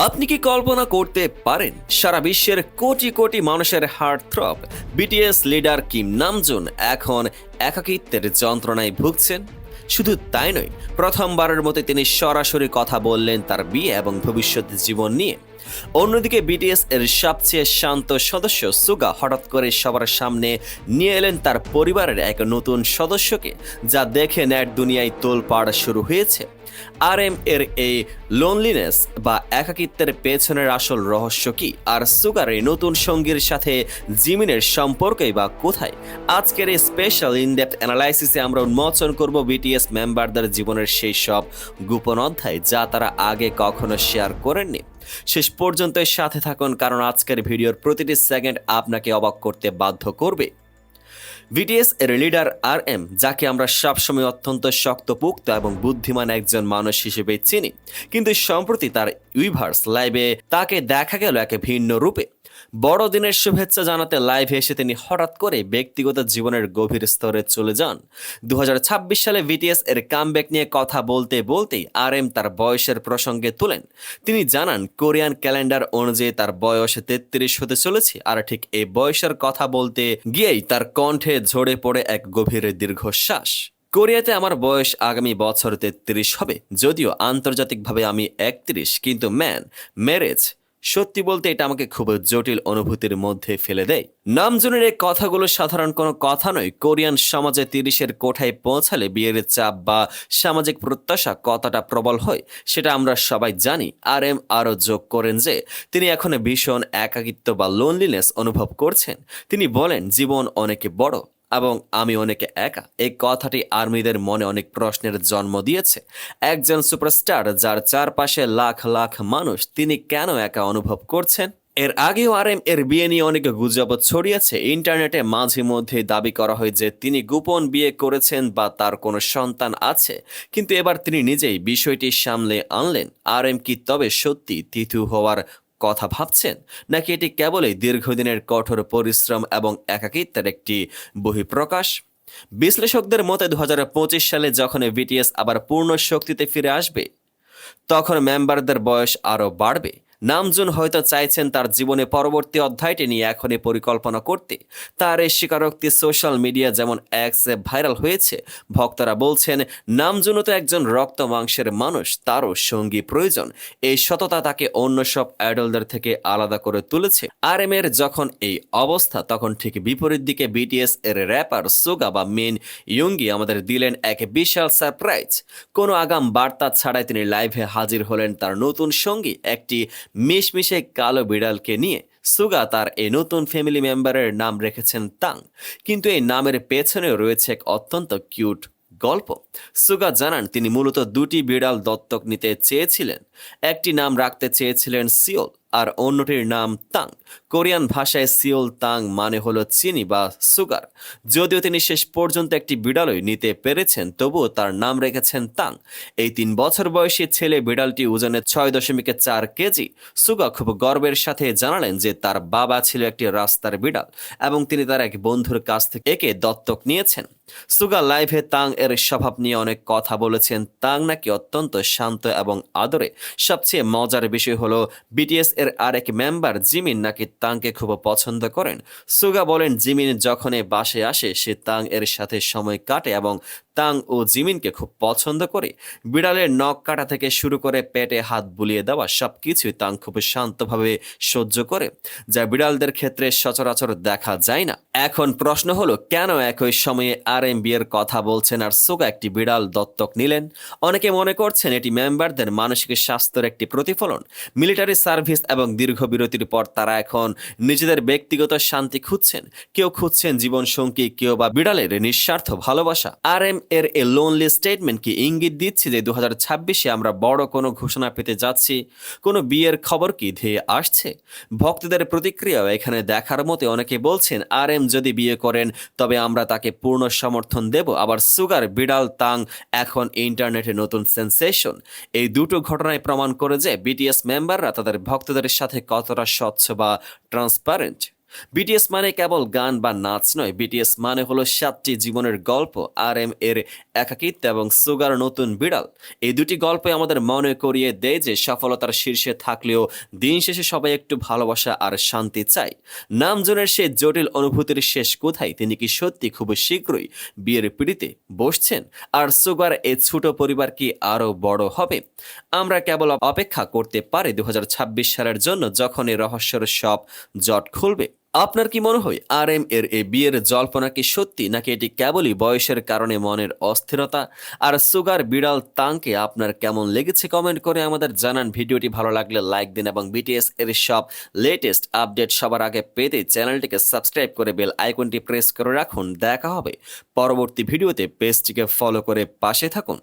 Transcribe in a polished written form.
আপনি কি কল্পনা করতে পারেন সারা বিশ্বের কোটি কোটি মানুষের heart throb BTS leader Kim Namjoon এখন একাকিত্বের যন্ত্রণায় ভুগছেন? শুধু তাই নয়, প্রথমবারের মতো তিনি সরাসরি কথা বললেন তার বিয়ে এবং ভবিষ্যৎ জীবন নিয়ে। অন্যদিকে বিটিএস এর সবচেয়ে শান্ত সদস্য সুগা হঠাৎ করে সবার সামনে নিয়ে এলেন তার পরিবারের এক নতুন সদস্যকে, যা দেখে নেট দুনিয়ায় তোলপাড় শুরু হয়েছে। RM এর এই লোনলিনেস বা একাকিত্বের পেছনের আসল রহস্য কি, আর সুগার এই নতুন সঙ্গীর সাথে জিমিনের সম্পর্কই বা কোথায়? আজকের এই স্পেশাল ইনডেপথ অ্যানালাইসিসে আমরা উন্মোচন করব বিটিএস মেম্বারদের জীবনের সেই সব গোপন অধ্যায় যা তারা আগে কখনো শেয়ার করেননি। শেষ পর্যন্ত সাথে থাকুন, কারণ আজকের ভিডিওর প্রতিটি সেকেন্ড আপনাকে অবাক করতে বাধ্য করবে। বিটিএস এর লিডার RM, যাকে আমরা সবসময় অত্যন্ত শক্তপোক্ত এবং বুদ্ধিমান একজন মানুষ হিসেবে চিনি, কিন্তু সম্প্রতি তার ইউনিভার্স লাইভে তাকে দেখা গেল এক ভিন্ন রূপে। বড়দিনের শুভেচ্ছা জানাতে লাইভে এসে তিনি হঠাৎ করে ব্যক্তিগত জীবনের গভীর স্তরে চলে যান। 2026 সালে বিটিএস এর কামব্যাক নিয়ে কথা বলতে বলতেই RM তার বয়সের প্রসঙ্গে তোলেন। তিনি জানান কোরিয়ান ক্যালেন্ডার অনুযায়ী তার বয়স 33 হতে চলেছে, আর ঠিক এই বয়সের কথা বলতে গিয়েই তার কণ্ঠে ঝরে পড়ে এক গভীর দীর্ঘশ্বাস। কোরিয়াতে আমার বয়স আগামী বছর 33 হবে, যদিও আন্তর্জাতিকভাবে আমি 31, কিন্তু ম্যারেজ সত্যি বলতে এটা আমাকে খুব জটিল অনুভূতির মধ্যে ফেলে দেয়। নামজুনের এই কথাগুলো সাধারণ কোনো কথা নয়। কোরিয়ান সমাজে 30-এর কোঠায় পৌঁছালে বিয়ের চাপ বা সামাজিক প্রত্যাশা কতটা প্রবল হয় সেটা আমরা সবাই জানি। RM আরও যোগ করেন যে তিনি এখন ভীষণ একাকিত্ব বা লোনলিনেস অনুভব করছেন। তিনি বলেন, জীবন অনেক বড় এবং আমি অনেক একা। এই কথাটি আর্মিদের মনে অনেক প্রশ্নের জন্ম দিয়েছে। একজন সুপারস্টার যার চারপাশে লাখ লাখ মানুষ, তিনি কেন একা অনুভব করছেন? এর আগেও RM এর বিয়ে নিয়ে অনেক গুজব ছড়িয়েছে। ইন্টারনেটে মাঝে মধ্যে দাবি করা হয় যে তিনি গোপন বিয়ে করেছেন বা তার কোনো সন্তান আছে, কিন্তু এবার তিনি নিজেই বিষয়টি সামলে আনলেন। RM কি তবে সত্যি তিথু হওয়ার কথা ভাবছেন, নাকি এটি কেবলই দীর্ঘদিনের কঠোর পরিশ্রম এবং একাকিত্বের একটি বহিঃপ্রকাশ? বিশ্লেষকদের মতে 2025 সালে যখন বিটিএস আবার পূর্ণ শক্তিতে ফিরে আসবে, তখন মেম্বারদের বয়স আরও বাড়বে। নামজুন হয়তো চাইছেন তার জীবনে পরবর্তী অধ্যায়টি নিয়ে এখনই পরিকল্পনা করতে। তার এই স্বীকারোক্তি সোশ্যাল মিডিয়া যেমন এক্সে ভাইরাল হয়েছে। ভক্তরা বলছেন, নামজুনও তো একজন রক্ত মাংসের মানুষ, তারও সঙ্গী প্রয়োজন। এই সততা তাকে অন্য সব আইডলদের থেকে আলাদা করে তুলেছে। RM এর যখন এই অবস্থা, তখন ঠিক বিপরীত দিকে বিটিএস এর র্যাপার সুগা বা মিন ইয়ুঙ্গি আমাদের দিলেন এক বিশাল সারপ্রাইজ। কোনো আগাম বার্তা ছাড়াই তিনি লাইভে হাজির হলেন তার নতুন সঙ্গী, একটি মিশমিশে কালো বিড়ালকে নিয়ে। সুগা তার এই নতুন ফ্যামিলি মেম্বারের নাম রেখেছেন তাং, কিন্তু এই নামের পেছনেও রয়েছে এক অত্যন্ত কিউট গল্প। সুগা জানান, তিনি মূলত দুটি বিড়াল দত্তক নিতে চেয়েছিলেন। একটি নাম রাখতে চেয়েছিলেন সিওল, আর অন্যটির নাম তাং। কোরিয়ান ভাষায় সিওল তাং মানে হলো চিনি বা সুগার। যদিও তিনি শেষ পর্যন্ত একটি বিড়ালই নিতে পেরেছেন, তবুও তার নাম রেখেছেন তাং। এই 3 বছর বয়সী ছেলে বিড়ালটি ওজনে 6.4 কেজি। সুগা খুব গর্বের সাথে জানালেন যে তার বাবা ছিল একটি রাস্তার বিড়াল এবং তিনি তার এক বন্ধুর কাছ থেকে একে দত্তক নিয়েছেন। সুগা লাইভে তাং এর স্বভাব নিয়ে অনেক কথা বলেছেন। তাং নাকি অত্যন্ত শান্ত এবং আদরে। সবচেয়ে মজার বিষয় হলো বিটিএস এর আরেক মেম্বার জিমিন নাকি তাংকে খুব পছন্দ করেন। সুগা বলেন, জিমিন যখন বাসে আসে সে তাং এর সাথে সময় কাটে এবং তাং ও জিমিনকে খুব পছন্দ করে। বিড়ালের নখ কাটা থেকে শুরু করে পেটে হাত বুলিয়ে দেওয়া সবকিছুই তাং খুব শান্তভাবে সহ্য করে, যা বিড়ালদের ক্ষেত্রে সচরাচর দেখা যায় না। এখন প্রশ্ন হলো, কেন একই সময়ে RM বিয়ের কথা বলছেন আর সুগা একটি বিড়াল দত্তক নিলেন? অনেকে মনে করছেন এটি মেম্বারদের মানসিক স্বাস্থ্যের একটি প্রতিফলন। মিলিটারি সার্ভিস এবং দীর্ঘ বিরতির পর তারা এখন নিজেদের ব্যক্তিগত শান্তি খুঁজছেন। কেউ খুঁজছেন জীবনসঙ্গী, কেউ বা বিড়ালের নিঃস্বার্থ ভালোবাসা। RM এর এ লোনলি স্টেটমেন্ট কি ইঙ্গিত দিচ্ছে যে 2026-এ আমরা বড় কোনো ঘোষণা পেতে যাচ্ছি? কোনো বিয়ের খবর কি ধেয়ে আসছে? ভক্তদের প্রতিক্রিয়াও এখানে দেখার মতো। অনেকে বলছেন, RM যদি বিয়ে করেন তবে আমরা তাকে পূর্ণ সমর্থন দেব। আবার সুগার বিড়াল তাং এখন ইন্টারনেটে নতুন সেন্সেশন। এই দুটো ঘটনায় প্রমাণ করে যে বিটিএস মেম্বাররা তাদের ভক্তদের সাথে কতটা স্বচ্ছ বা ট্রান্সপারেন্ট। বিটিএস মানে কেবল গান বা নাচ নয়, বিটিএস মানে হলো 7টি জীবনের গল্প, RM এর একাকিত্ব এবং সুগার নতুন বিড়াল। এই দুটি গল্পই আমাদের মনে করিয়ে দেয় যে সফলতার শীর্ষে থাকলেও দিন শেষে সবাই একটু ভালোবাসা আর শান্তি চায়। নামজনের সেই জটিল অনুভূতির শেষ কোথায়? তিনি কি সত্যি খুব শীঘ্রই বিয়ের পিঁড়িতে বসছেন? আর সুগার এই ছোট পরিবার কি আরো বড় হবে? আমরা কেবল অপেক্ষা করতে পারি 2026 সালের জন্য, যখন এই রহস্যের সব জট খুলবে। আপনার কি মনে হয় RM এর এই বিয়ের জল্পনা কি সত্যি, নাকি এটি কেবলই বয়সের কারণে মনের অস্থিরতা? আর সুগার বিড়াল তাংকে আপনার কেমন লেগেছে কমেন্ট করে আমাদের জানান। ভিডিওটি ভালো লাগলে লাইক দিন এবং বিটিএস এর সব লেটেস্ট আপডেট সবার আগে পেতে চ্যানেলটিকে সাবস্ক্রাইব করে বেল আইকনটি প্রেস করে রাখুন। দেখা হবে পরবর্তী ভিডিওতে। পেজটিকে ফলো করে পাশে থাকুন।